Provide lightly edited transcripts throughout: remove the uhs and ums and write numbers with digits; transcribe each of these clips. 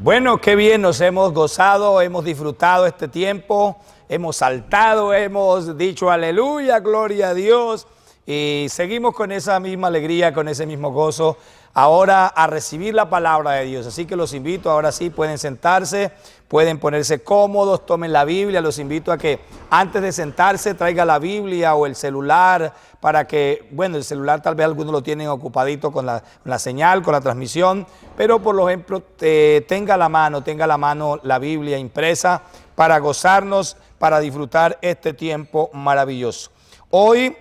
Bueno, qué bien, nos hemos gozado, hemos disfrutado este tiempo, hemos saltado, hemos dicho aleluya, gloria a Dios y seguimos con esa misma alegría, con ese mismo gozo, ahora a recibir la palabra de Dios. Así que los invito, ahora sí, pueden sentarse, pueden ponerse cómodos, tomen la Biblia, los invito a que antes de sentarse traiga la Biblia o el celular para que, bueno, el celular tal vez algunos lo tienen ocupadito con la señal, con la transmisión, pero por ejemplo tenga a la mano la Biblia impresa para gozarnos, para disfrutar este tiempo maravilloso. Hoy,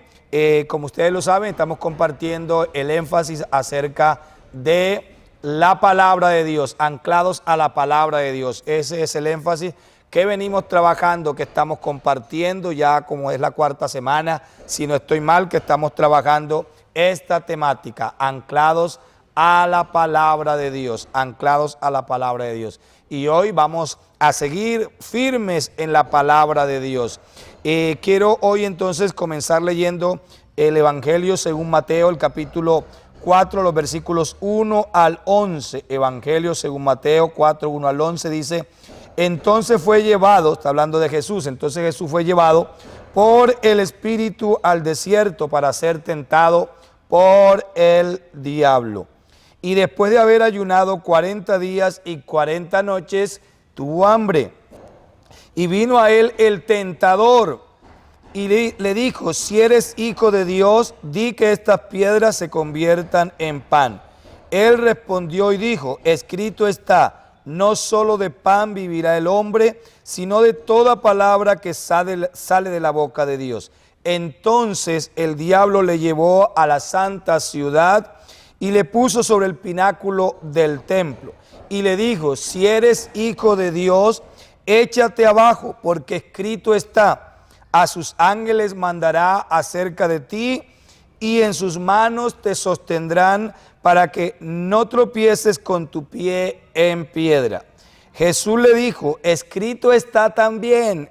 como ustedes lo saben, estamos compartiendo el énfasis acerca de la palabra de Dios, anclados a la palabra de Dios. Ese es el énfasis que venimos trabajando, que estamos compartiendo ya como es la cuarta semana, si no estoy mal, que estamos trabajando esta temática, anclados a la palabra de Dios, anclados a la palabra de Dios. Y hoy vamos a seguir firmes en la palabra de Dios. Quiero hoy entonces comenzar leyendo el Evangelio según Mateo, el capítulo 4, los versículos 1 al 11. Evangelio según Mateo 4, 1 al 11 dice: entonces fue llevado, está hablando de Jesús, entonces Jesús fue llevado por el Espíritu al desierto para ser tentado por el diablo. Y después de haber ayunado 40 días y 40 noches, tuvo hambre. Y vino a él el tentador y le dijo: si eres hijo de Dios, di que estas piedras se conviertan en pan. Él respondió y dijo: escrito está, no solo de pan vivirá el hombre, sino de toda palabra que sale de la boca de Dios. Entonces el diablo le llevó a la santa ciudad y le puso sobre el pináculo del templo. Y le dijo: si eres hijo de Dios, échate abajo, porque escrito está, a sus ángeles mandará acerca de ti, y en sus manos te sostendrán para que no tropieces con tu pie en piedra. Jesús le dijo: escrito está también,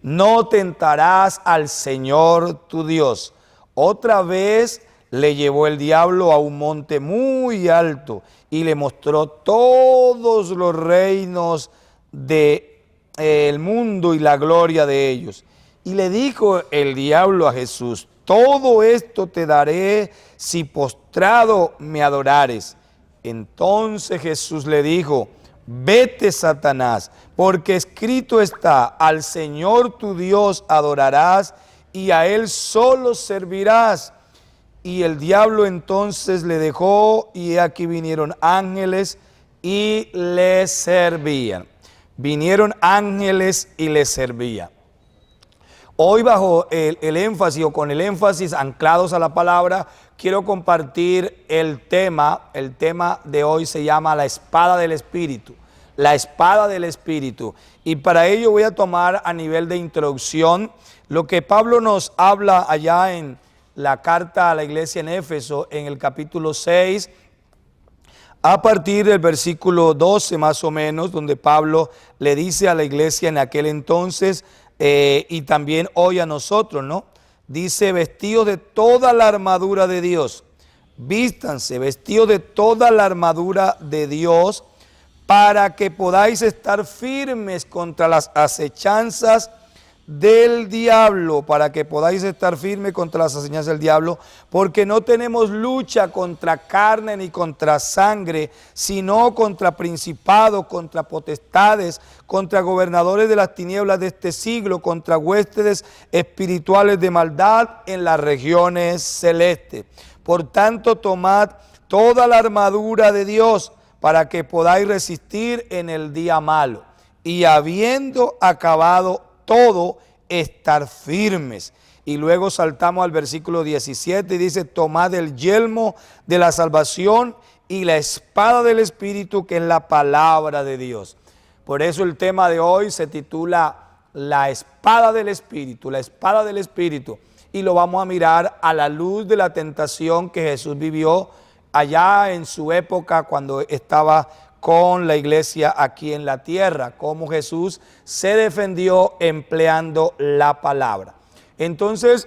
no tentarás al Señor tu Dios. Otra vez le llevó el diablo a un monte muy alto y le mostró todos los reinos del mundo y la gloria de ellos. Y le dijo el diablo a Jesús: todo esto te daré si postrado me adorares. Entonces Jesús le dijo: vete, Satanás, porque escrito está, al Señor tu Dios adorarás y a Él solo servirás. Y el diablo entonces le dejó, y aquí vinieron ángeles y le servían. Vinieron ángeles y le servían. Hoy bajo el énfasis o con el énfasis anclados a la palabra, quiero compartir el tema de hoy se llama la espada del Espíritu. La espada del Espíritu. Y para ello voy a tomar a nivel de introducción lo que Pablo nos habla allá en la carta a la iglesia en Éfeso, en el capítulo 6, a partir del versículo 12 más o menos, donde Pablo le dice a la iglesia en aquel entonces, y también hoy a nosotros, ¿no? Dice: vestidos de toda la armadura de Dios, vístanse, vestidos de toda la armadura de Dios, para que podáis estar firmes contra las acechanzas del diablo, porque no tenemos lucha contra carne ni contra sangre, sino contra principados, contra potestades, contra gobernadores de las tinieblas de este siglo, contra huestes espirituales de maldad en las regiones celestes. Por tanto, tomad toda la armadura de Dios para que podáis resistir en el día malo, y habiendo acabado todo, estar firmes. Y luego saltamos al versículo 17 y dice: tomad el yelmo de la salvación y la espada del Espíritu, que es la palabra de Dios. Por eso el tema de hoy se titula la espada del Espíritu, la espada del Espíritu. Y lo vamos a mirar a la luz de la tentación que Jesús vivió allá en su época cuando estaba con la iglesia aquí en la tierra, cómo Jesús se defendió empleando la palabra. Entonces,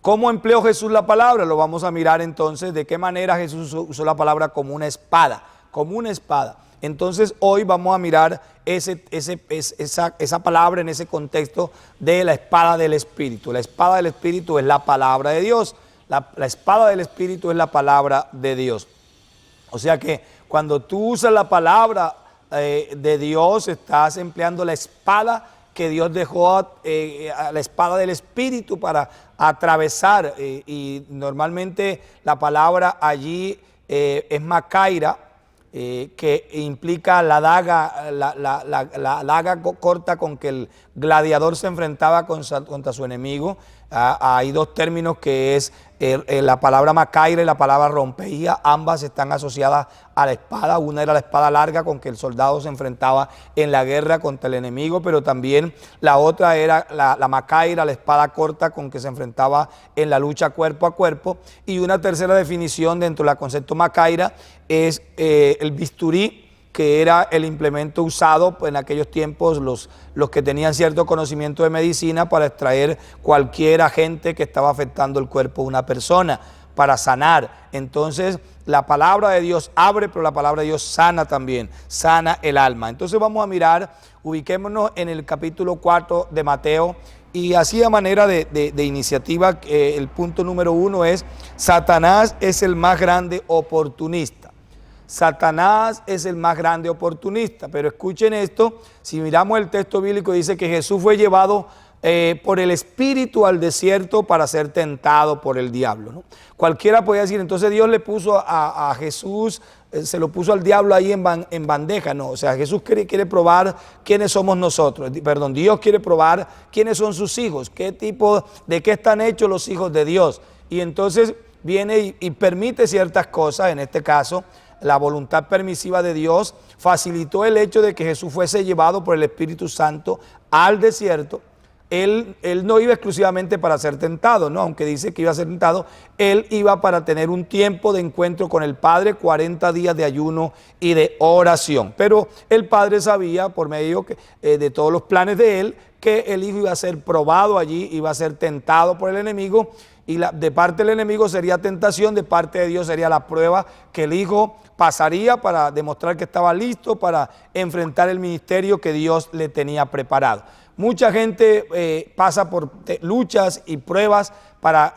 ¿cómo empleó Jesús la palabra? Lo vamos a mirar entonces, de qué manera Jesús usó la palabra como una espada, como una espada. Entonces hoy vamos a mirar esa palabra en ese contexto de la espada del Espíritu. La espada del Espíritu es la palabra de Dios. La espada del Espíritu es la palabra de Dios. O sea que cuando tú usas la palabra de Dios, estás empleando la espada que Dios dejó, la espada del Espíritu para atravesar. Y normalmente la palabra allí es macaira, que implica la daga, la daga corta con que el gladiador se enfrentaba contra su enemigo. Hay dos términos que es la palabra macaira y la palabra rompeía. Ambas están asociadas a la espada. Una era la espada larga con que el soldado se enfrentaba en la guerra contra el enemigo, pero también la otra era la macaira, la espada corta con que se enfrentaba en la lucha cuerpo a cuerpo. Y una tercera definición dentro del concepto macaira es el bisturí, que era el implemento usado en aquellos tiempos los que tenían cierto conocimiento de medicina para extraer cualquier agente que estaba afectando el cuerpo de una persona, para sanar. Entonces la palabra de Dios abre, pero la palabra de Dios sana también, sana el alma. Entonces vamos a mirar, ubiquémonos en el capítulo 4 de Mateo, y así a manera de iniciativa, el punto número 1 es: Satanás es el más grande oportunista. Satanás es el más grande oportunista. Pero escuchen esto, si miramos el texto bíblico, dice que Jesús fue llevado por el Espíritu al desierto para ser tentado por el diablo, ¿no? Cualquiera podría decir, entonces Dios le puso a Jesús, se lo puso al diablo ahí en bandeja. No, o sea, Jesús quiere probar quiénes somos nosotros. Perdón, Dios quiere probar quiénes son sus hijos, de qué están hechos los hijos de Dios. Y entonces viene y permite ciertas cosas. En este caso, la voluntad permisiva de Dios facilitó el hecho de que Jesús fuese llevado por el Espíritu Santo al desierto. Él no iba exclusivamente para ser tentado, ¿no? Aunque dice que iba a ser tentado, él iba para tener un tiempo de encuentro con el Padre, 40 días de ayuno y de oración. Pero el Padre sabía, por medio de todos los planes de él, que el Hijo iba a ser probado allí, iba a ser tentado por el enemigo, y de parte del enemigo sería tentación, de parte de Dios sería la prueba que el Hijo pasaría para demostrar que estaba listo para enfrentar el ministerio que Dios le tenía preparado. Mucha gente pasa por luchas y pruebas para,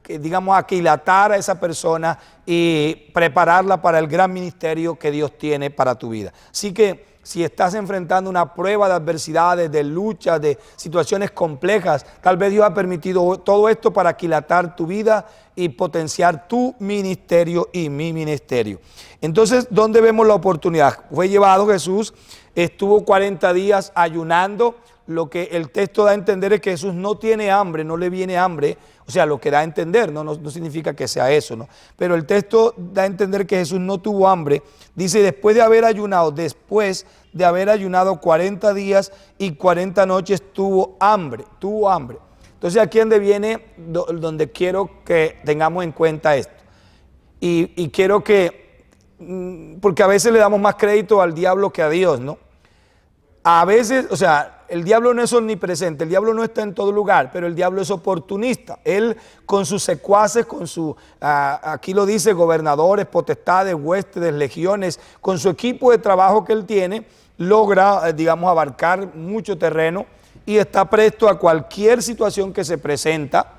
digamos, aquilatar a esa persona y prepararla para el gran ministerio que Dios tiene para tu vida. Así que si estás enfrentando una prueba de adversidades, de luchas, de situaciones complejas, tal vez Dios ha permitido todo esto para aquilatar tu vida y potenciar tu ministerio y mi ministerio. Entonces, ¿dónde vemos la oportunidad? Fue llevado Jesús, estuvo 40 días ayunando. Lo que el texto da a entender es que Jesús no tiene hambre, no le viene hambre. O sea, lo que da a entender, no significa que sea eso, ¿no? Pero el texto da a entender que Jesús no tuvo hambre. Dice, después de haber ayunado 40 días y 40 noches, tuvo hambre. Entonces, aquí es donde viene, donde quiero que tengamos en cuenta esto. Y quiero porque a veces le damos más crédito al diablo que a Dios, ¿no? A veces, o sea, el diablo no es omnipresente, el diablo no está en todo lugar, pero el diablo es oportunista. Él con sus secuaces, aquí lo dice, gobernadores, potestades, huestes, legiones, con su equipo de trabajo que él tiene, logra, digamos, abarcar mucho terreno y está presto a cualquier situación que se presenta.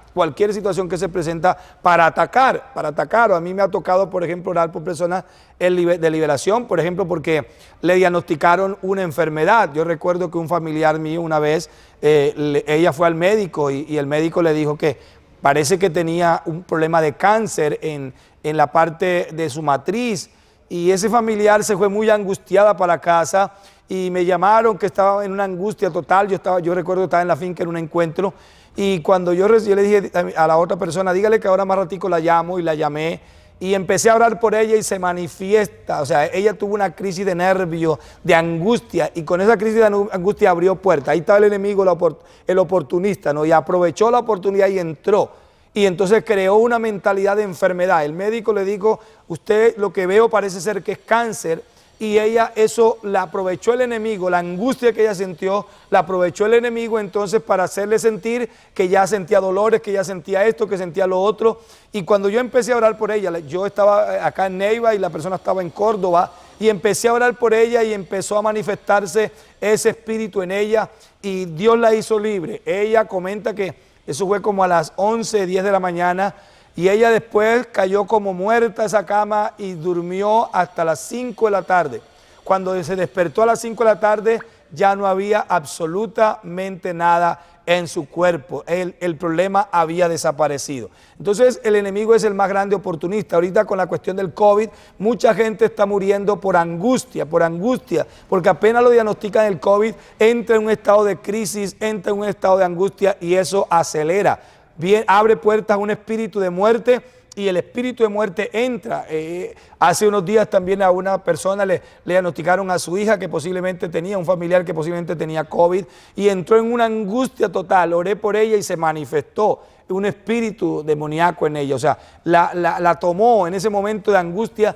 Para atacar. A mí me ha tocado, por ejemplo, orar por personas de liberación, por ejemplo, porque le diagnosticaron una enfermedad. Yo recuerdo que un familiar mío una vez, ella fue al médico y el médico le dijo que parece que tenía un problema de cáncer en la parte de su matriz, y ese familiar se fue muy angustiada para casa y me llamaron que estaba en una angustia total. Yo recuerdo que estaba en la finca en un encuentro. Y cuando yo le dije a la otra persona, dígale que ahora más ratico la llamo, y la llamé y empecé a orar por ella y se manifiesta. O sea, ella tuvo una crisis de nervio, de angustia, y con esa crisis de angustia abrió puertas. Ahí estaba el enemigo, el oportunista, ¿no? Y aprovechó la oportunidad y entró. Y entonces creó una mentalidad de enfermedad. El médico le dijo, usted lo que veo parece ser que es cáncer. Y ella, eso la aprovechó el enemigo, la angustia que ella sintió, la aprovechó el enemigo entonces para hacerle sentir que ya sentía dolores, que ya sentía esto, que sentía lo otro. Y cuando yo empecé a orar por ella, yo estaba acá en Neiva y la persona estaba en Córdoba, y empecé a orar por ella y empezó a manifestarse ese espíritu en ella y Dios la hizo libre. Ella comenta que eso fue como a las 11, 10 de la mañana y ella después cayó como muerta a esa cama y durmió hasta las 5 de la tarde. Cuando se despertó a las 5 de la tarde ya no había absolutamente nada en su cuerpo, el problema había desaparecido. Entonces el enemigo es el más grande oportunista. Ahorita con la cuestión del COVID, mucha gente está muriendo por angustia, porque apenas lo diagnostican el COVID, entra en un estado de crisis, entra en un estado de angustia y eso acelera, bien, abre puertas a un espíritu de muerte. Y el espíritu de muerte entra. Hace unos días también a una persona le diagnosticaron a su hija que posiblemente tenía, un familiar que posiblemente tenía COVID, y entró en una angustia total. Oré por ella y se manifestó un espíritu demoníaco en ella. O sea, la tomó en ese momento de angustia.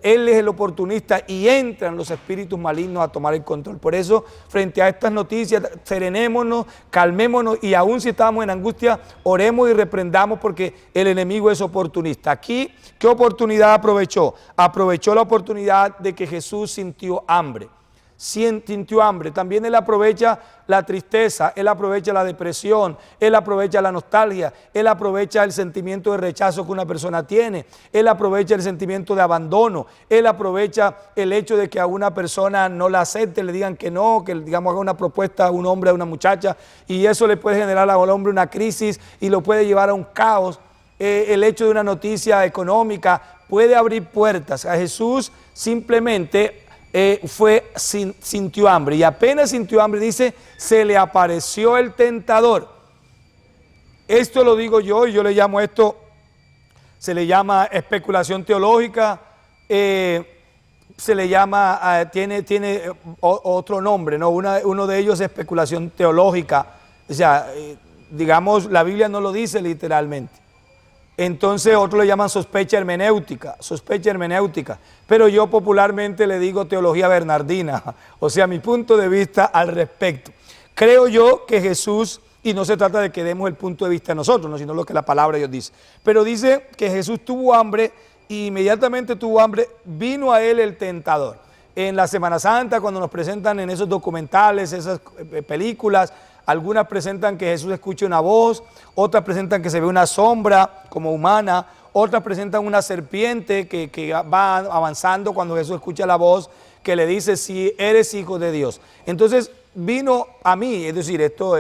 Él es el oportunista y entran los espíritus malignos a tomar el control. Por eso, frente a estas noticias, serenémonos, calmémonos y aún si estamos en angustia, oremos y reprendamos porque el enemigo es oportunista. Aquí, ¿qué oportunidad aprovechó? Aprovechó la oportunidad de que Jesús sintió hambre. Sintió hambre, también él aprovecha la tristeza, él aprovecha la depresión, él aprovecha la nostalgia, él aprovecha el sentimiento de rechazo que una persona tiene, él aprovecha el sentimiento de abandono, él aprovecha el hecho de que a una persona no la acepte, le digan que no, que digamos haga una propuesta a un hombre, a una muchacha y eso le puede generar al hombre una crisis y lo puede llevar a un caos. El hecho de una noticia económica puede abrir puertas. A Jesús simplemente sintió hambre y apenas sintió hambre, dice, se le apareció el tentador. Esto lo digo yo y yo le llamo esto, se le llama especulación teológica, se le llama, tiene otro nombre, ¿no? Uno de ellos es especulación teológica, o sea, digamos, la Biblia no lo dice literalmente. Entonces otros le llaman sospecha hermenéutica, pero yo popularmente le digo teología bernardina, o sea, mi punto de vista al respecto. Creo yo que Jesús, y no se trata de que demos el punto de vista de nosotros, ¿no? Sino lo que la palabra de Dios dice, pero dice que Jesús tuvo hambre y inmediatamente tuvo hambre, vino a él el tentador. En la Semana Santa, cuando nos presentan en esos documentales, esas películas, algunas presentan que Jesús escucha una voz, otras presentan que se ve una sombra como humana, otras presentan una serpiente que va avanzando cuando Jesús escucha la voz que le dice si eres hijo de Dios. Entonces vino a mí, es decir, esto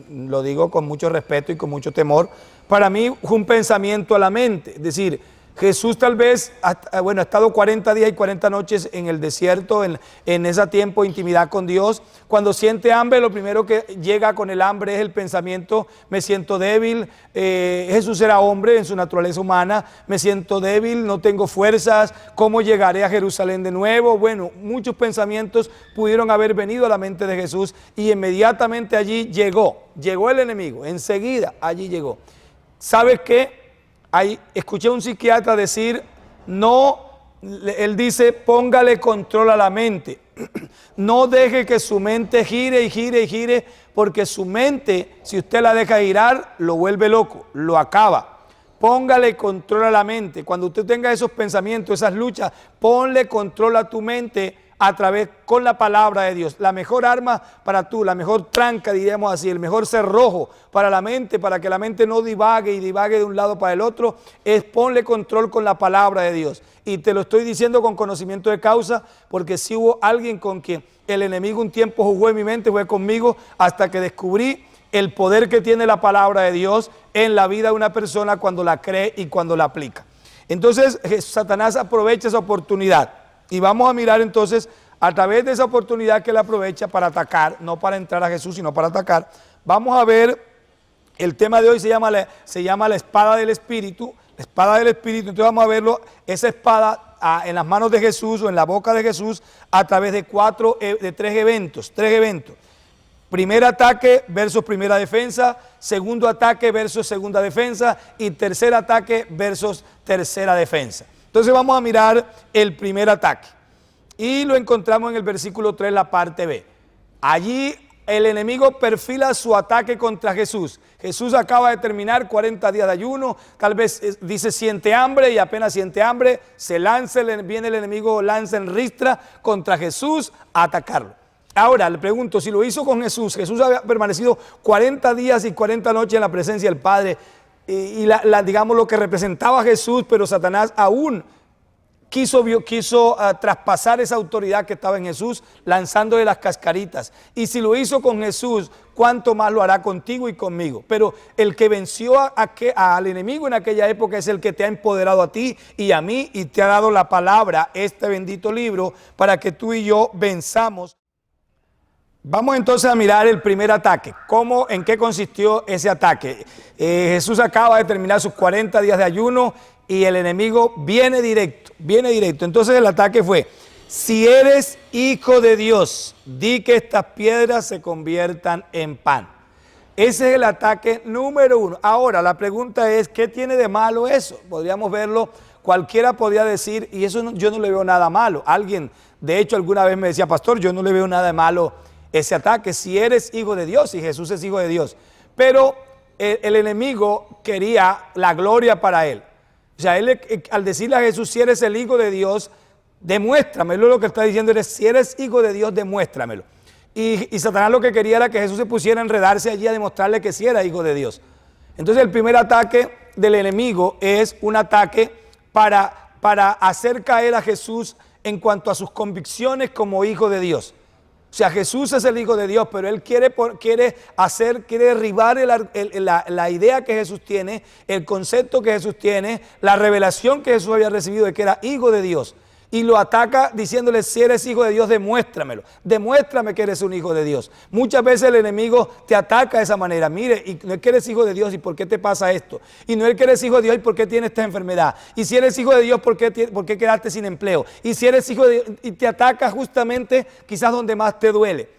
lo digo con mucho respeto y con mucho temor, para mí fue un pensamiento a la mente, es decir, Jesús tal vez, ha estado 40 días y 40 noches en el desierto, en ese tiempo de intimidad con Dios. Cuando siente hambre, lo primero que llega con el hambre es el pensamiento, me siento débil, Jesús era hombre en su naturaleza humana, me siento débil, no tengo fuerzas, ¿cómo llegaré a Jerusalén de nuevo? Bueno, muchos pensamientos pudieron haber venido a la mente de Jesús y inmediatamente allí llegó el enemigo, enseguida allí llegó. ¿Sabes qué? Escuché a un psiquiatra decir, no, él dice, póngale control a la mente, no deje que su mente gire y gire y gire, porque su mente, si usted la deja girar, lo vuelve loco, lo acaba. Póngale control a la mente, cuando usted tenga esos pensamientos, esas luchas, ponle control a tu mente con la palabra de Dios. La mejor arma para la mejor tranca, diríamos así, el mejor cerrojo para la mente, para que la mente no divague de un lado para el otro, es ponle control con la palabra de Dios. Y te lo estoy diciendo con conocimiento de causa, porque si hubo alguien con quien el enemigo un tiempo jugó en mi mente, fue conmigo, hasta que descubrí el poder que tiene la palabra de Dios en la vida de una persona cuando la cree y cuando la aplica. Entonces, Satanás aprovecha esa oportunidad. Y vamos a mirar entonces a través de esa oportunidad que él aprovecha para atacar, no para entrar a Jesús, sino para atacar. Vamos a ver, el tema de hoy se llama la espada del Espíritu, entonces vamos a verlo, esa espada en las manos de Jesús o en la boca de Jesús a través de tres eventos. Primer ataque versus primera defensa, segundo ataque versus segunda defensa y tercer ataque versus tercera defensa. Entonces vamos a mirar el primer ataque y lo encontramos en el versículo 3, la parte B. Allí el enemigo perfila su ataque contra Jesús. Jesús acaba de terminar 40 días de ayuno, tal vez dice siente hambre y apenas siente hambre, viene el enemigo, lanza en ristra contra Jesús a atacarlo. Ahora le pregunto, si lo hizo con Jesús, Jesús había permanecido 40 días y 40 noches en la presencia del Padre y digamos lo que representaba a Jesús, pero Satanás aún quiso traspasar esa autoridad que estaba en Jesús, lanzándole las cascaritas. Y si lo hizo con Jesús, ¿cuánto más lo hará contigo y conmigo? Pero el que venció al enemigo en aquella época es el que te ha empoderado a ti y a mí y te ha dado la palabra, este bendito libro, para que tú y yo venzamos. Vamos entonces a mirar el primer ataque. ¿En qué consistió ese ataque? Jesús acaba de terminar sus 40 días de ayuno y el enemigo viene directo. Entonces el ataque fue: si eres hijo de Dios, di que estas piedras se conviertan en pan. Ese es el ataque número uno. Ahora, la pregunta es, ¿qué tiene de malo eso? Podríamos verlo, cualquiera podría decir, y eso yo no le veo nada malo. Alguien, de hecho, alguna vez me decía, pastor, yo no le veo nada de malo ese ataque, si eres hijo de Dios, y Jesús es hijo de Dios. Pero el enemigo quería la gloria para él. O sea, él al decirle a Jesús, si eres el hijo de Dios, demuéstramelo. Lo que está diciendo es, si eres hijo de Dios, demuéstramelo. Y Satanás lo que quería era que Jesús se pusiera a enredarse allí a demostrarle que sí era hijo de Dios. Entonces el primer ataque del enemigo es un ataque para hacer caer a Jesús en cuanto a sus convicciones como hijo de Dios. O sea, Jesús es el hijo de Dios, pero él quiere derribar la idea que Jesús tiene, el concepto que Jesús tiene, la revelación que Jesús había recibido de que era hijo de Dios. Y lo ataca diciéndole, si eres hijo de Dios, demuéstramelo. Demuéstrame que eres un hijo de Dios. Muchas veces el enemigo te ataca de esa manera. Mire, y no es que eres hijo de Dios, ¿y por qué te pasa esto? Y no es que eres hijo de Dios, ¿y por qué tienes esta enfermedad? Y si eres hijo de Dios, ¿por qué quedaste sin empleo? Y si eres hijo de Dios, y te ataca justamente quizás donde más te duele.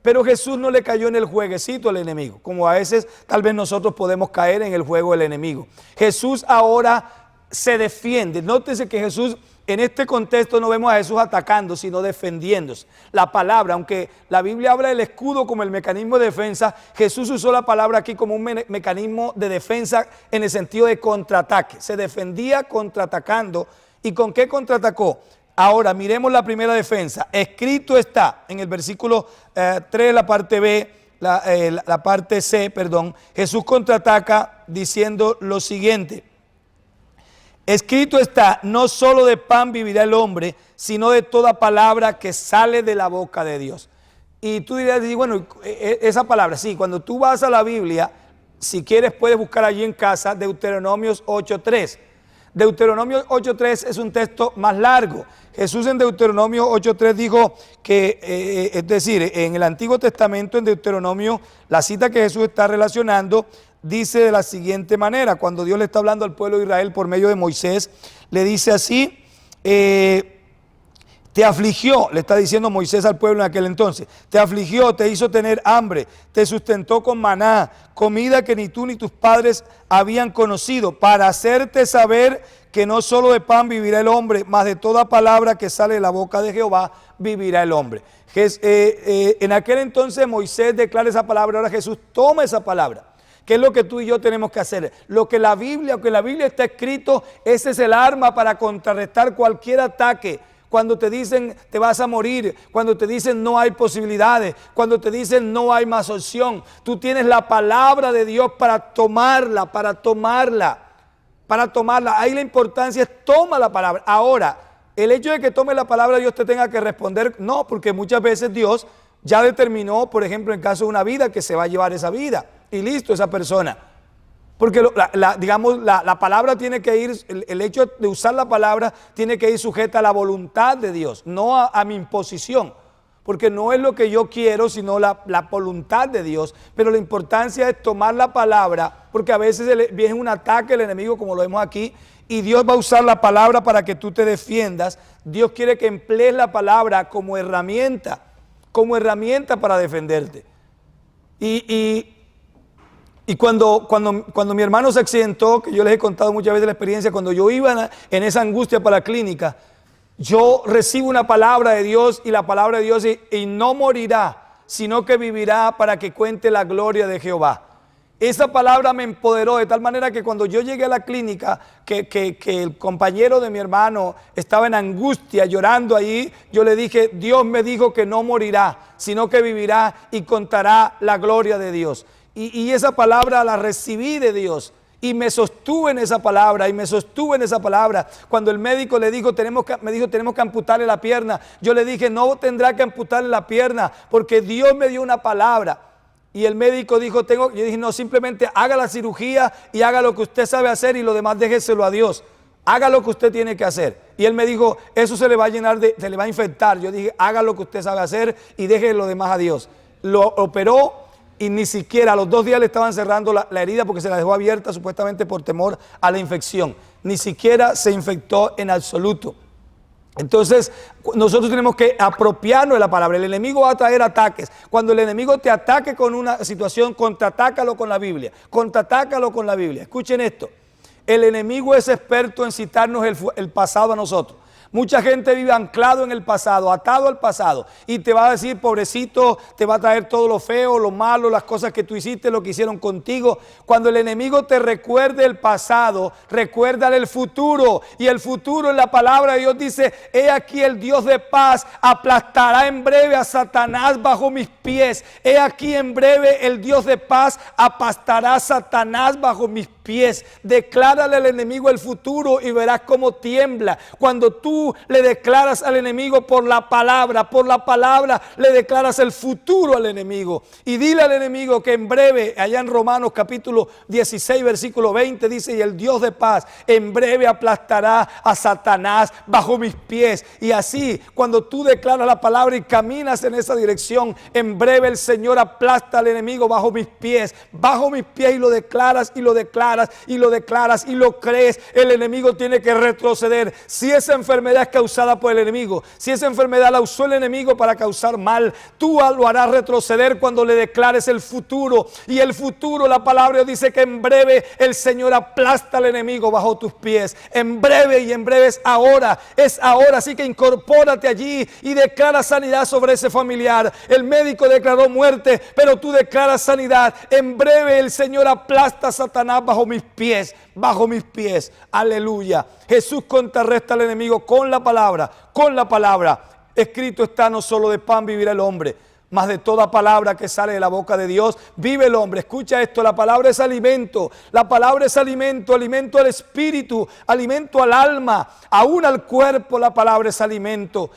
Pero Jesús no le cayó en el jueguecito al enemigo, como a veces tal vez nosotros podemos caer en el juego del enemigo. Jesús ahora se defiende. Nótese que Jesús, en este contexto no vemos a Jesús atacando, sino defendiéndose. La palabra, aunque la Biblia habla del escudo como el mecanismo de defensa, Jesús usó la palabra aquí como un mecanismo de defensa en el sentido de contraataque. Se defendía contraatacando. ¿Y con qué contraatacó? Ahora miremos la primera defensa. Escrito está en el versículo 3, la parte B, la parte C, perdón. Jesús contraataca diciendo lo siguiente. Escrito está, no solo de pan vivirá el hombre, sino de toda palabra que sale de la boca de Dios. Y tú dirás, bueno, esa palabra, sí, cuando tú vas a la Biblia, si quieres puedes buscar allí en casa Deuteronomios 8.3. Deuteronomio 8.3 es un texto más largo. Jesús en Deuteronomio 8.3 dijo que, es decir, en el Antiguo Testamento, en Deuteronomio, la cita que Jesús está relacionando, dice de la siguiente manera, cuando Dios le está hablando al pueblo de Israel por medio de Moisés, le dice así, te afligió, le está diciendo Moisés al pueblo en aquel entonces, te afligió, te hizo tener hambre, te sustentó con maná, comida que ni tú ni tus padres habían conocido, para hacerte saber que no solo de pan vivirá el hombre, mas de toda palabra que sale de la boca de Jehová vivirá el hombre. En aquel entonces Moisés declara esa palabra, ahora Jesús toma esa palabra. ¿Qué es lo que tú y yo tenemos que hacer? Lo que la Biblia está escrito, ese es el arma para contrarrestar cualquier ataque. Cuando te dicen te vas a morir, cuando te dicen no hay posibilidades, cuando te dicen no hay más opción, tú tienes la palabra de Dios para tomarla. Ahí la importancia es toma la palabra. Ahora, el hecho de que tome la palabra Dios te tenga que responder, no, porque muchas veces Dios ya determinó, por ejemplo, en caso de una vida, que se va a llevar esa vida. Y listo, esa persona. Porque la palabra tiene que ir, el hecho de usar la palabra tiene que ir sujeta a la voluntad de Dios, no a mi imposición. Porque no es lo que yo quiero, sino la voluntad de Dios. Pero la importancia es tomar la palabra, porque a veces viene un ataque del enemigo, como lo vemos aquí, y Dios va a usar la palabra para que tú te defiendas. Dios quiere que emplees la palabra como herramienta para defenderte. Y cuando mi hermano se accidentó, que yo les he contado muchas veces la experiencia, cuando yo iba en esa angustia para la clínica, yo recibo una palabra de Dios y la palabra de Dios y no morirá, sino que vivirá para que cuente la gloria de Jehová. Esa palabra me empoderó de tal manera que cuando yo llegué a la clínica, que el compañero de mi hermano estaba en angustia, llorando allí, yo le dije, Dios me dijo que no morirá, sino que vivirá y contará la gloria de Dios. Y esa palabra la recibí de Dios. Y me sostuve en esa palabra, Cuando el médico le dijo, tenemos que amputarle la pierna, yo le dije, no tendrá que amputarle la pierna, porque Dios me dio una palabra. Y el médico dijo, yo dije, no, simplemente haga la cirugía y haga lo que usted sabe hacer y lo demás déjeselo a Dios. Haga lo que usted tiene que hacer. Y él me dijo, eso se le va a llenar, se le va a infectar. Yo dije, haga lo que usted sabe hacer y deje lo demás a Dios. Lo operó y ni siquiera a los 2 días le estaban cerrando la herida porque se la dejó abierta supuestamente por temor a la infección. Ni siquiera se infectó en absoluto. Entonces, nosotros tenemos que apropiarnos de la palabra. El enemigo va a traer ataques. Cuando el enemigo te ataque con una situación, contraatácalo con la Biblia. Contraatácalo con la Biblia. Escuchen esto. El enemigo es experto en citarnos el pasado a nosotros. Mucha gente vive anclado en el pasado, atado al pasado, y te va a decir, pobrecito, te va a traer todo lo feo, lo malo, las cosas que tú hiciste, lo que hicieron contigo. Cuando el enemigo te recuerde el pasado, recuérdale el futuro, y el futuro en la palabra de Dios dice, he aquí el Dios de paz aplastará en breve a Satanás bajo mis pies. He aquí en breve el Dios de paz aplastará a Satanás bajo mis pies. Declárale al enemigo el futuro y verás cómo tiembla. Cuando tú le declaras al enemigo por la palabra le declaras el futuro al enemigo. Y dile al enemigo que en breve, allá en Romanos capítulo 16 versículo 20 dice, y el Dios de paz en breve aplastará a Satanás bajo mis pies. Y así, cuando tú declaras la palabra y caminas en esa dirección, en breve el Señor aplasta al enemigo bajo mis pies, y lo declaras y lo declaras y lo declaras y lo crees. El enemigo tiene que retroceder. Si esa enfermedad es causada por el enemigo, si esa enfermedad la usó el enemigo para causar mal, tú lo harás retroceder cuando le declares el futuro. Y el futuro, la palabra dice que en breve el Señor aplasta al enemigo bajo tus pies. En breve, y en breve es ahora. Así que incorpórate allí y declara sanidad sobre ese familiar. El médico declaró muerte, pero tú declaras sanidad. En breve el Señor aplasta a Satanás bajo mis pies. Aleluya. Jesús contrarresta al enemigo con la palabra. Escrito está, no solo de pan vivirá el hombre, mas de toda palabra que sale de la boca de Dios vive el hombre. Escucha esto, la palabra es alimento, alimento al espíritu, alimento al alma, aún al cuerpo. La palabra es alimento.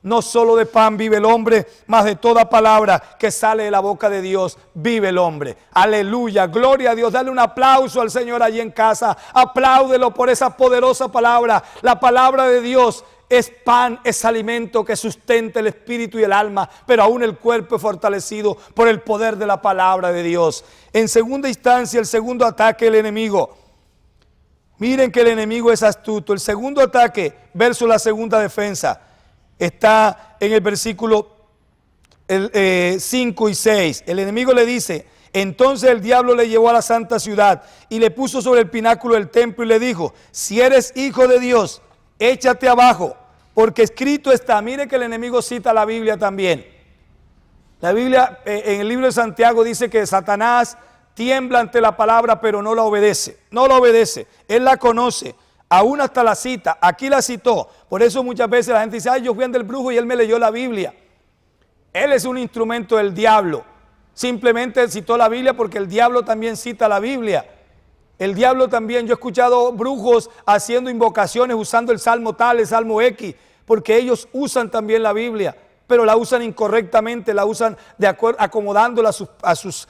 No solo de pan vive el hombre, mas de toda palabra que sale de la boca de Dios vive el hombre. Aleluya, gloria a Dios. Dale un aplauso al Señor allí en casa. Apláudelo por esa poderosa palabra. La palabra de Dios es pan, es alimento que sustenta el espíritu y el alma, pero aún el cuerpo es fortalecido por el poder de la palabra de Dios. En segunda instancia, el segundo ataque del enemigo. Miren que el enemigo es astuto. El segundo ataque versus la segunda defensa está en el versículo 5 y 6. El enemigo le dice, entonces el diablo le llevó a la santa ciudad y le puso sobre el pináculo del templo y le dijo, si eres hijo de Dios, échate abajo, porque escrito está. Mire que el enemigo cita la Biblia también. La Biblia en el libro de Santiago dice que Satanás tiembla ante la palabra, pero no la obedece. Él la conoce. Aún hasta la cita, aquí la citó. Por eso muchas veces la gente dice, ay, yo fui ante el brujo y él me leyó la Biblia. Él es un instrumento del diablo. Simplemente citó la Biblia porque el diablo también cita la Biblia. El diablo también, yo he escuchado brujos haciendo invocaciones usando el salmo tal, el salmo X, porque ellos usan también la Biblia, pero la usan incorrectamente, la usan de acuerdo, acomodándola a sus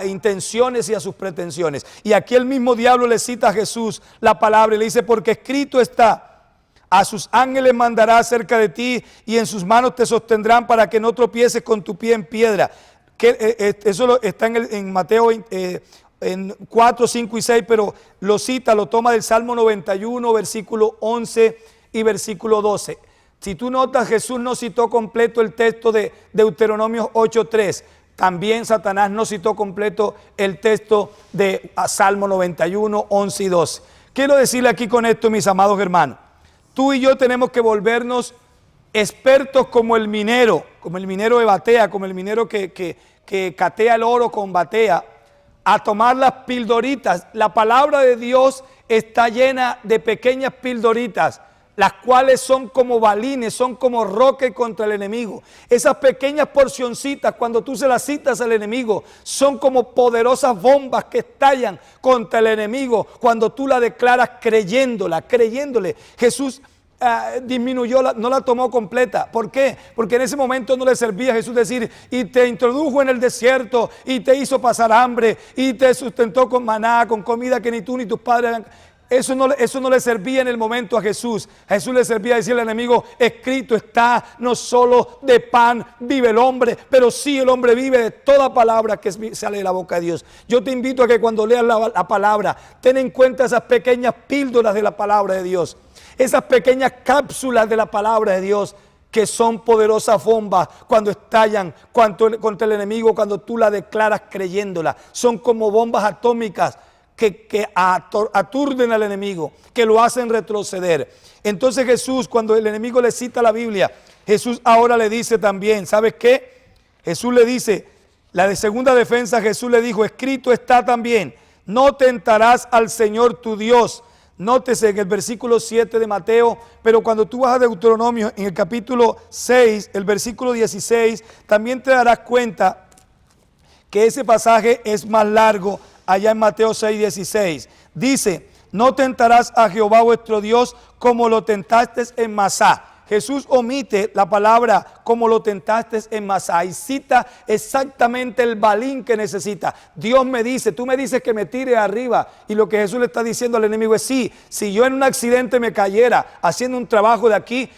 intenciones y a sus pretensiones. Y aquí el mismo diablo le cita a Jesús la palabra y le dice, porque escrito está, a sus ángeles mandará acerca de ti y en sus manos te sostendrán para que no tropieces con tu pie en piedra. Eso está en Mateo en 4, 5 y 6, pero lo cita, lo toma del Salmo 91, versículo 11 y versículo 12. Si tú notas, Jesús no citó completo el texto de Deuteronomio 8:3. También Satanás no citó completo el texto de Salmo 91, 11 y 12. Quiero decirle aquí con esto, mis amados hermanos, tú y yo tenemos que volvernos expertos como el minero de batea, como el minero que catea el oro con batea, a tomar las pildoritas. La palabra de Dios está llena de pequeñas pildoritas, las cuales son como balines, son como roques contra el enemigo. Esas pequeñas porcioncitas, cuando tú se las citas al enemigo, son como poderosas bombas que estallan contra el enemigo cuando tú la declaras creyéndole. Jesús disminuyó, no la tomó completa. ¿Por qué? Porque en ese momento no le servía a Jesús decir, y te introdujo en el desierto, y te hizo pasar hambre, y te sustentó con maná, con comida que ni tú ni tus padres habían. Eso no le servía en el momento a Jesús. A Jesús le servía decirle al enemigo, escrito está, no solo de pan vive el hombre, pero sí el hombre vive de toda palabra que sale de la boca de Dios. Yo te invito a que cuando leas la palabra, ten en cuenta esas pequeñas píldoras de la palabra de Dios, esas pequeñas cápsulas de la palabra de Dios, que son poderosas bombas cuando estallan contra el enemigo, cuando tú la declaras creyéndola. Son como bombas atómicas que aturden al enemigo, que lo hacen retroceder. Entonces Jesús, cuando el enemigo le cita la Biblia, Jesús ahora le dice también, ¿sabes qué? Jesús le dice, la de segunda defensa, Jesús le dijo, escrito está también, no tentarás al Señor tu Dios. Nótese en el versículo 7 de Mateo, pero cuando tú vas a Deuteronomio, en el capítulo 6, el versículo 16, también te darás cuenta que ese pasaje es más largo. Allá en Mateo 6, 16, dice, no tentarás a Jehová vuestro Dios como lo tentaste en Masá. Jesús omite la palabra como lo tentaste en Masá y cita exactamente el balín que necesita. Dios me dice, tú me dices que me tire arriba, y lo que Jesús le está diciendo al enemigo es, sí, si yo en un accidente me cayera haciendo un trabajo de aquí,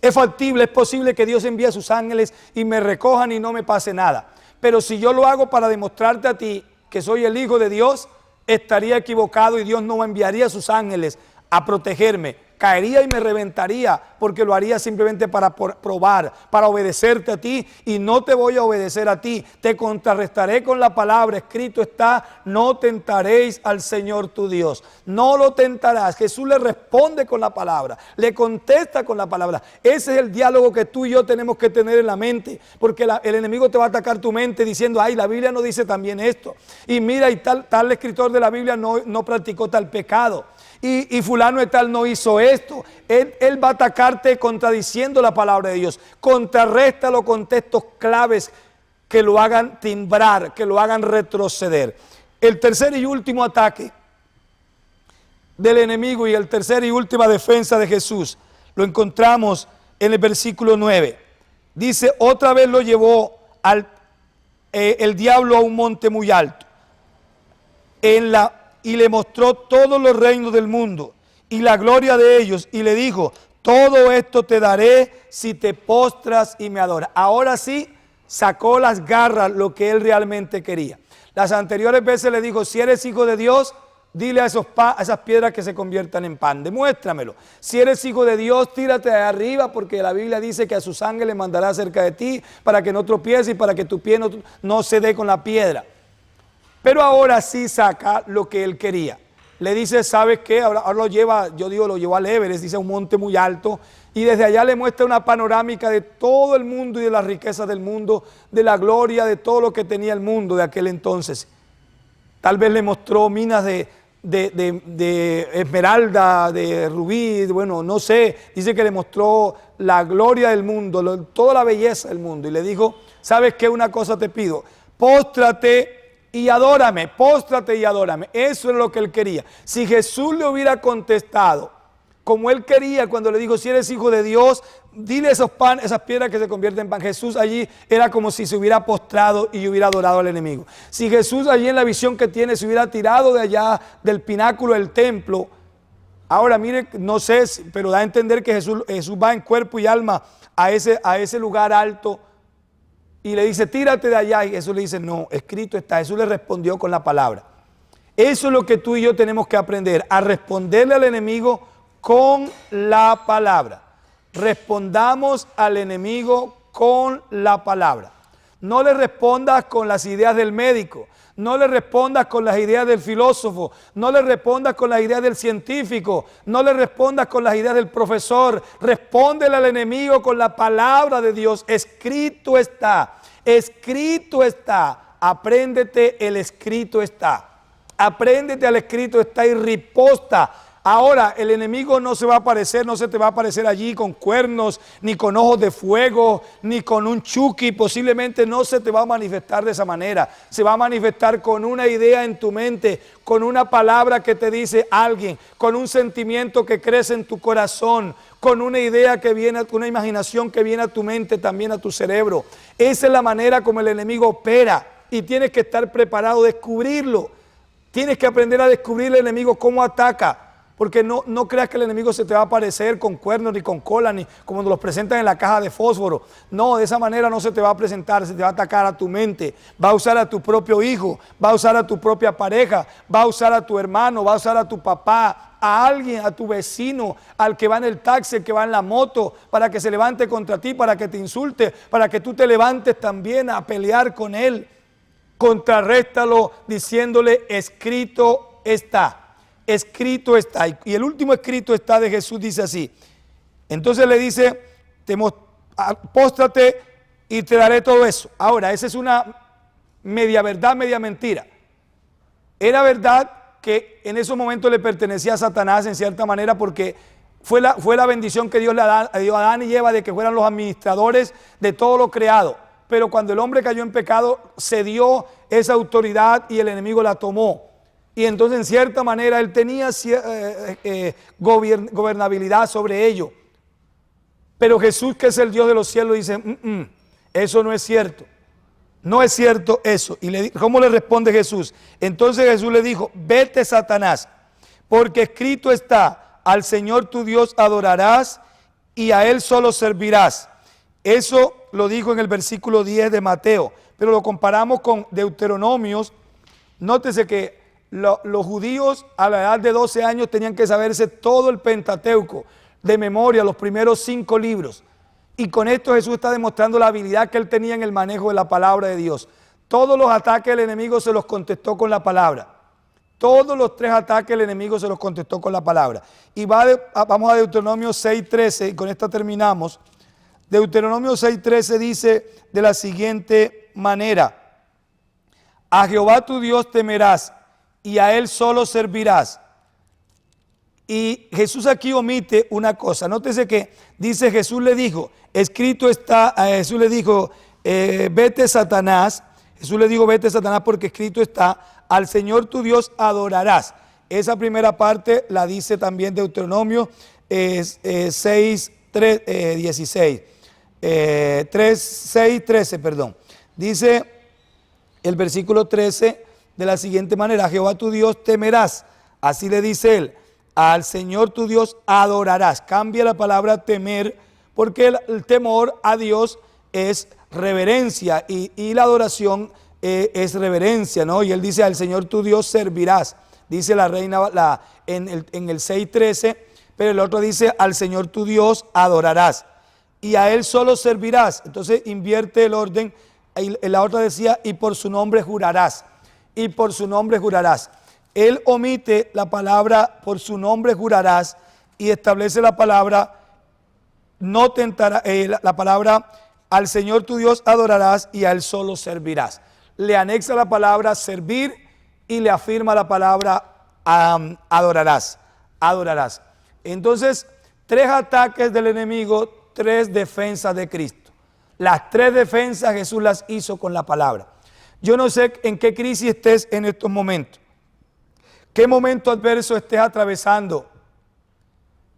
es factible, es posible que Dios envíe a sus ángeles y me recojan y no me pase nada. Pero si yo lo hago para demostrarte a ti que soy el Hijo de Dios, estaría equivocado y Dios no enviaría a sus ángeles a protegerme. Caería y me reventaría, porque lo haría simplemente para probar, para obedecerte a ti, y no te voy a obedecer a ti. Te contrarrestaré con la palabra, escrito está, no tentaréis al Señor tu Dios. No lo tentarás. Jesús le responde con la palabra, le contesta con la palabra. Ese es el diálogo que tú y yo tenemos que tener en la mente, porque el enemigo te va a atacar tu mente diciendo, ay, la Biblia no dice también esto. Y mira, y tal escritor de la Biblia no practicó tal pecado. Y fulano de tal no hizo esto. Él va a atacarte contradiciendo la palabra de Dios. Contrarréstalo con textos claves que lo hagan timbrar, que lo hagan retroceder. El tercer y último ataque del enemigo y el tercer y última defensa de Jesús lo encontramos en el versículo 9. Dice, otra vez lo llevó el diablo a un monte muy alto y le mostró todos los reinos del mundo y la gloria de ellos, y le dijo, todo esto te daré si te postras y me adoras. Ahora sí sacó las garras, lo que él realmente quería. Las anteriores veces le dijo, si eres hijo de Dios, dile a esas piedras que se conviertan en pan, demuéstramelo. Si eres hijo de Dios, tírate de arriba, porque la Biblia dice que a sus ángeles mandará cerca de ti para que no tropieces y para que tu pie no se dé con la piedra. Pero ahora sí saca lo que él quería. Le dice, ¿sabes qué? Ahora lo lleva al Everest, dice, un monte muy alto, y desde allá le muestra una panorámica de todo el mundo y de las riquezas del mundo, de la gloria, de todo lo que tenía el mundo de aquel entonces. Tal vez le mostró minas de esmeralda, de rubí, bueno, no sé. Dice que le mostró la gloria del mundo, toda la belleza del mundo, y le dijo, ¿sabes qué? Una cosa te pido, póstrate y adórame, póstrate y adórame. Eso es lo que él quería. Si Jesús le hubiera contestado como él quería cuando le dijo, si eres hijo de Dios, dile esas piedras que se convierten en pan. Jesús allí era como si se hubiera postrado y hubiera adorado al enemigo. Si Jesús allí en la visión que tiene se hubiera tirado de allá del pináculo del templo, ahora mire, no sé, pero da a entender que Jesús va en cuerpo y alma a ese lugar alto, y le dice, tírate de allá, y Jesús le dice, no, escrito está. Jesús le respondió con la palabra. Eso es lo que tú y yo tenemos que aprender, a responderle al enemigo con la palabra. Respondamos al enemigo con la palabra. No le respondas con las ideas del médico, no le respondas con las ideas del filósofo, no le respondas con las ideas del científico, no le respondas con las ideas del profesor, respóndele al enemigo con la palabra de Dios. Escrito está, apréndete el escrito está, apréndete al escrito está y riposta. Ahora, el enemigo no se va a aparecer, no se te va a aparecer allí con cuernos, ni con ojos de fuego, ni con un chuki, posiblemente no se te va a manifestar de esa manera. Se va a manifestar con una idea en tu mente, con una palabra que te dice alguien, con un sentimiento que crece en tu corazón, con una idea que viene, una imaginación que viene a tu mente, también a tu cerebro. Esa es la manera como el enemigo opera y tienes que estar preparado a descubrirlo. Tienes que aprender a descubrir el enemigo cómo ataca. Porque no creas que el enemigo se te va a aparecer con cuernos ni con cola, ni como nos los presentan en la caja de fósforo. No, de esa manera no se te va a presentar, se te va a atacar a tu mente. Va a usar a tu propio hijo, va a usar a tu propia pareja, va a usar a tu hermano, va a usar a tu papá, a alguien, a tu vecino, al que va en el taxi, al que va en la moto, para que se levante contra ti, para que te insulte, para que tú te levantes también a pelear con él. Contrarréstalo diciéndole, escrito está. Escrito está. Y el último escrito está de Jesús dice así. Entonces le dice, póstrate y te daré todo eso. Ahora, esa es una media verdad, media mentira. Era verdad que en esos momentos le pertenecía a Satanás en cierta manera porque fue la bendición que Dios le dio a Adán y Eva de que fueran los administradores de todo lo creado. Pero cuando el hombre cayó en pecado, cedió esa autoridad y el enemigo la tomó. Y entonces en cierta manera él tenía gobernabilidad sobre ello. Pero Jesús, que es el Dios de los cielos, dice, eso no es cierto. No es cierto eso. Y ¿cómo le responde Jesús? Entonces Jesús le dijo, vete Satanás, porque escrito está, al Señor tu Dios adorarás y a Él solo servirás. Eso lo dijo en el versículo 10 de Mateo, pero lo comparamos con Deuteronomios. Nótese que los judíos a la edad de 12 años tenían que saberse todo el Pentateuco de memoria, los primeros 5 libros. Y con esto Jesús está demostrando la habilidad que él tenía en el manejo de la palabra de Dios. Todos los ataques del enemigo se los contestó con la palabra. Todos los 3 ataques el enemigo se los contestó con la palabra. Y vamos a Deuteronomio 6:13 y con esta terminamos. Deuteronomio 6:13 dice de la siguiente manera: a Jehová tu Dios temerás y a Él solo servirás. Y Jesús aquí omite una cosa. Nótese que dice, Jesús le dijo, escrito está, Jesús le dijo, vete Satanás. Jesús le dijo, vete Satanás, porque escrito está, al Señor tu Dios adorarás. Esa primera parte la dice también Deuteronomio 6, 3, 16. 6, 13, perdón. Dice el versículo 13 de la siguiente manera: a Jehová tu Dios temerás. Así le dice él, al Señor tu Dios adorarás. Cambia la palabra temer, porque el temor a Dios es reverencia y la adoración es reverencia, ¿no? Y él dice, al Señor tu Dios servirás. Dice la reina en el 6:13, pero el otro dice, al Señor tu Dios adorarás y a Él solo servirás. Entonces invierte el orden. La otra decía, y por su nombre jurarás. Y por su nombre jurarás. Él omite la palabra por su nombre jurarás y establece la palabra no tentará, la palabra al Señor tu Dios adorarás y a Él solo servirás. Le anexa la palabra servir y le afirma la palabra adorarás. Adorarás. Entonces, 3 ataques del enemigo, 3 defensas de Cristo. Las 3 defensas Jesús las hizo con la palabra. Yo no sé en qué crisis estés en estos momentos, qué momento adverso estés atravesando,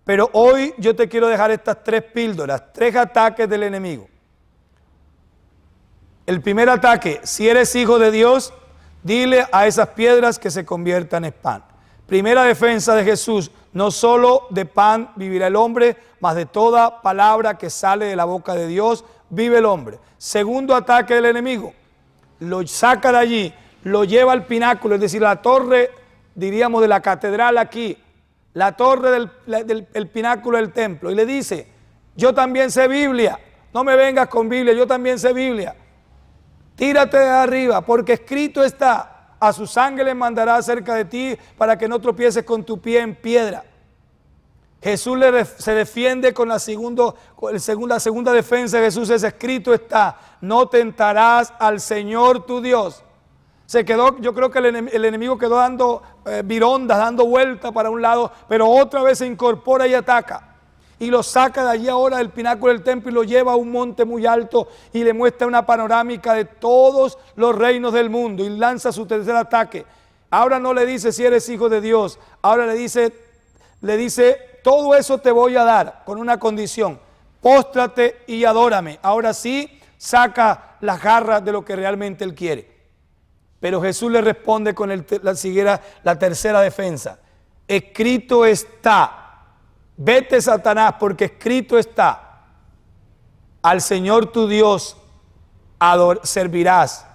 pero hoy yo te quiero dejar estas 3 píldoras, 3 ataques del enemigo. El primer ataque: si eres hijo de Dios, dile a esas piedras que se conviertan en pan. Primera defensa de Jesús: no solo de pan vivirá el hombre, mas de toda palabra que sale de la boca de Dios vive el hombre. Segundo ataque del enemigo: lo saca de allí, lo lleva al pináculo, es decir, la torre, diríamos, de la catedral aquí, la torre del pináculo del templo, y le dice, yo también sé Biblia, no me vengas con Biblia, yo también sé Biblia, tírate de arriba, porque escrito está, a sus ángeles mandará cerca de ti para que no tropieces con tu pie en piedra. Jesús se defiende con la segunda defensa de Jesús es: escrito está, no tentarás al Señor tu Dios. Se quedó, yo creo que el enemigo quedó dando virondas, dando vueltas para un lado, pero otra vez se incorpora y ataca. Y lo saca de allí ahora del pináculo del templo y lo lleva a un monte muy alto y le muestra una panorámica de todos los reinos del mundo y lanza su tercer ataque. Ahora no le dice si eres hijo de Dios, ahora le dice, todo eso te voy a dar con una condición: póstrate y adórame. Ahora sí, saca las garras de lo que realmente él quiere. Pero Jesús le responde con la tercera defensa: escrito está. Vete, Satanás, porque escrito está, al Señor tu Dios servirás,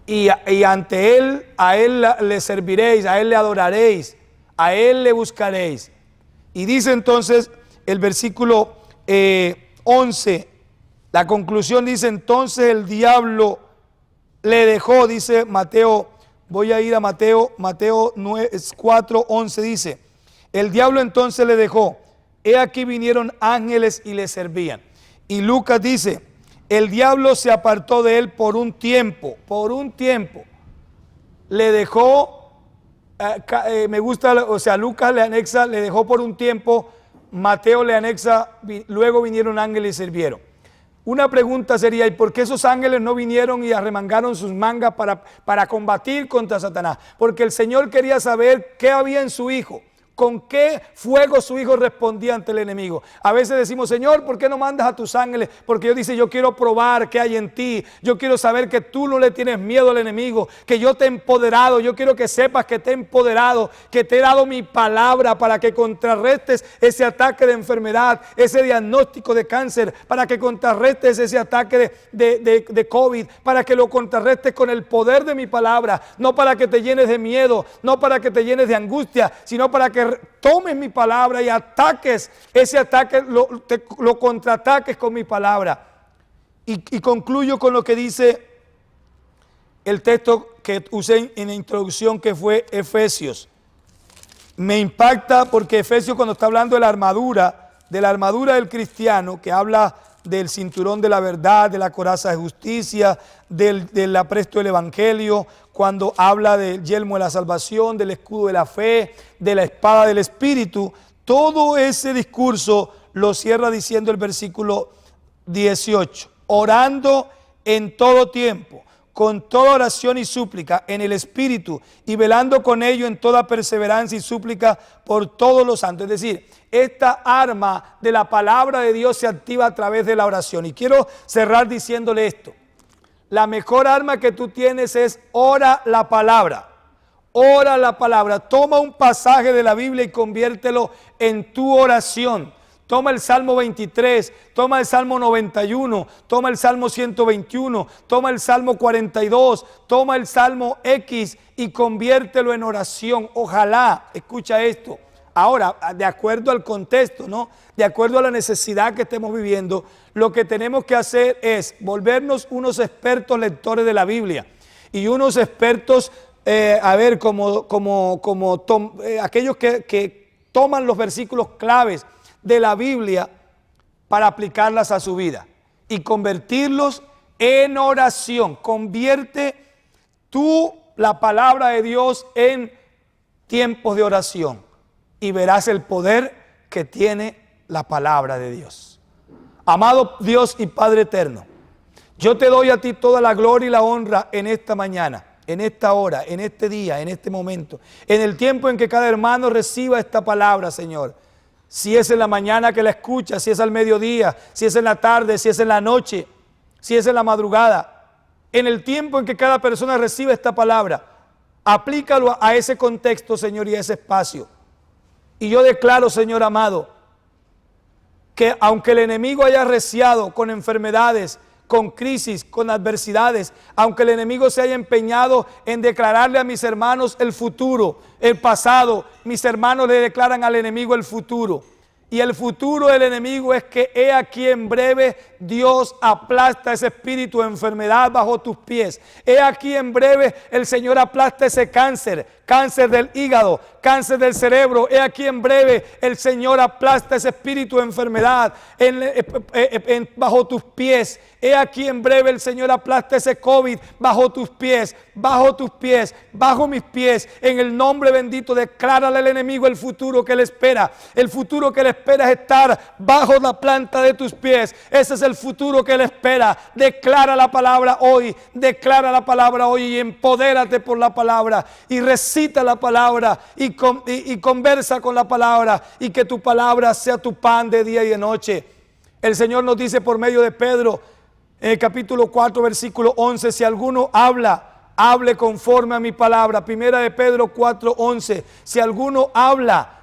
y ante Él, a Él le serviréis, a Él le adoraréis, a Él le buscaréis. Y dice entonces el versículo 11, la conclusión dice: entonces el diablo le dejó, dice Mateo, voy a ir a Mateo 4:11, dice: el diablo entonces le dejó, he aquí vinieron ángeles y le servían. Y Lucas dice: el diablo se apartó de él por un tiempo, le dejó, me gusta, o sea, Lucas le anexa, le dejó por un tiempo, Mateo le anexa, luego vinieron ángeles y sirvieron. Una pregunta sería: ¿y por qué esos ángeles no vinieron y arremangaron sus mangas para combatir contra Satanás? Porque el Señor quería saber qué había en su hijo. ¿Con qué fuego su hijo respondía ante el enemigo? A veces decimos: Señor, ¿por qué no mandas a tus ángeles? Porque Dios dice: yo quiero probar qué hay en ti. Yo quiero saber que tú no le tienes miedo al enemigo, que yo te he empoderado. Yo quiero que sepas que te he empoderado, que te he dado mi palabra para que contrarrestes ese ataque de enfermedad, ese diagnóstico de cáncer, para que contrarrestes ese ataque de COVID, para que lo contrarrestes con el poder de mi palabra. No para que te llenes de miedo, no para que te llenes de angustia, sino para que tomes mi palabra y ataques ese ataque, lo contraataques con mi palabra. Y concluyo con lo que dice el texto que usé en la introducción, que fue Efesios. Me impacta porque Efesios, cuando está hablando de la armadura del cristiano, que habla del cinturón de la verdad, de la coraza de justicia, del apresto del evangelio, cuando habla del yelmo de la salvación, del escudo de la fe, de la espada del espíritu, todo ese discurso lo cierra diciendo el versículo 18: orando en todo tiempo, con toda oración y súplica en el espíritu, y velando con ello en toda perseverancia y súplica por todos los santos. Es decir, esta arma de la palabra de Dios se activa a través de la oración. Y quiero cerrar diciéndole esto: la mejor arma que tú tienes es ora la palabra. Ora la palabra. Toma un pasaje de la Biblia y conviértelo en tu oración. Toma el Salmo 23, toma el Salmo 91, toma el Salmo 121, toma el Salmo 42, toma el Salmo X y conviértelo en oración. Ojalá, escucha esto. Ahora, de acuerdo al contexto, ¿no? De acuerdo a la necesidad que estemos viviendo, lo que tenemos que hacer es volvernos unos expertos lectores de la Biblia y unos expertos, aquellos que toman los versículos claves de la Biblia para aplicarlas a su vida y convertirlos en oración. Convierte tú la palabra de Dios en tiempos de oración y verás el poder que tiene la palabra de Dios. Amado Dios y Padre eterno, yo te doy a ti toda la gloria y la honra en esta mañana, en esta hora, en este día, en este momento, en el tiempo en que cada hermano reciba esta palabra, Señor. Si es en la mañana que la escucha, si es al mediodía, si es en la tarde, si es en la noche, si es en la madrugada, en el tiempo en que cada persona reciba esta palabra, aplícalo a ese contexto, Señor, y a ese espacio. Y yo declaro, Señor amado, que aunque el enemigo haya arreciado con enfermedades, con crisis, con adversidades, aunque el enemigo se haya empeñado en declararle a mis hermanos el futuro, el pasado, mis hermanos le declaran al enemigo el futuro. Y el futuro del enemigo es que he aquí en breve Dios aplasta ese espíritu de enfermedad bajo tus pies. He aquí en breve el Señor aplasta ese cáncer, cáncer del hígado, cáncer del cerebro. He aquí en breve el Señor aplasta ese espíritu de enfermedad bajo tus pies. He aquí en breve el Señor aplasta ese COVID bajo tus pies, bajo mis pies. En el nombre bendito, declárale al enemigo el futuro que le espera. El futuro que le espera es estar bajo la planta de tus pies. Ese es el futuro que le espera. Declara la palabra hoy, y empodérate por la palabra y recita la palabra y conversa con la palabra, y que tu palabra sea tu pan de día y de noche. El Señor nos dice por medio de Pedro, en el capítulo 4, versículo 11, si alguno habla, hable conforme a mi palabra. Primera de Pedro 4, 11. Si alguno habla,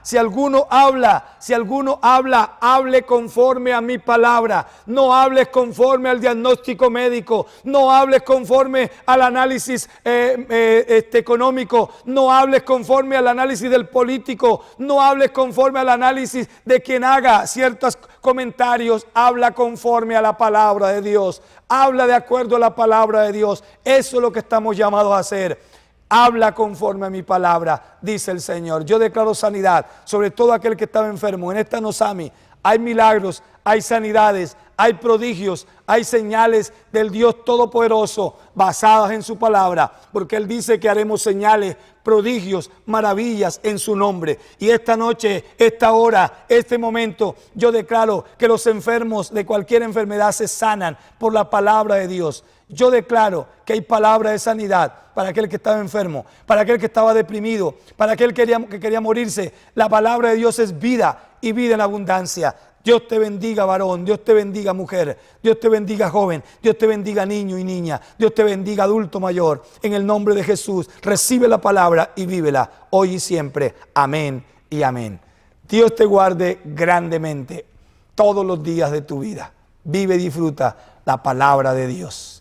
hable conforme a mi palabra. No hables conforme al diagnóstico médico. No hables conforme al análisis económico. No hables conforme al análisis del político. No hables conforme al análisis de quien haga ciertos comentarios. Habla conforme a la palabra de Dios. Habla de acuerdo a la palabra de Dios. Eso es lo que estamos llamados a hacer. Habla conforme a mi palabra, dice el Señor. Yo declaro sanidad sobre todo aquel que estaba enfermo. En esta Nosami hay milagros, hay sanidades, hay prodigios, hay señales del Dios Todopoderoso basadas en su palabra, porque Él dice que haremos señales, prodigios, maravillas en su nombre. Y esta noche, esta hora, este momento, yo declaro que los enfermos de cualquier enfermedad se sanan por la palabra de Dios. Yo declaro que hay palabra de sanidad para aquel que estaba enfermo, para aquel que estaba deprimido, para aquel que quería morirse. La palabra de Dios es vida y vida en abundancia. Dios te bendiga, varón. Dios te bendiga, mujer. Dios te bendiga, joven. Dios te bendiga, niño y niña. Dios te bendiga, adulto mayor. En el nombre de Jesús, recibe la palabra y vívela hoy y siempre. Amén y amén. Dios te guarde grandemente todos los días de tu vida. Vive y disfruta la palabra de Dios.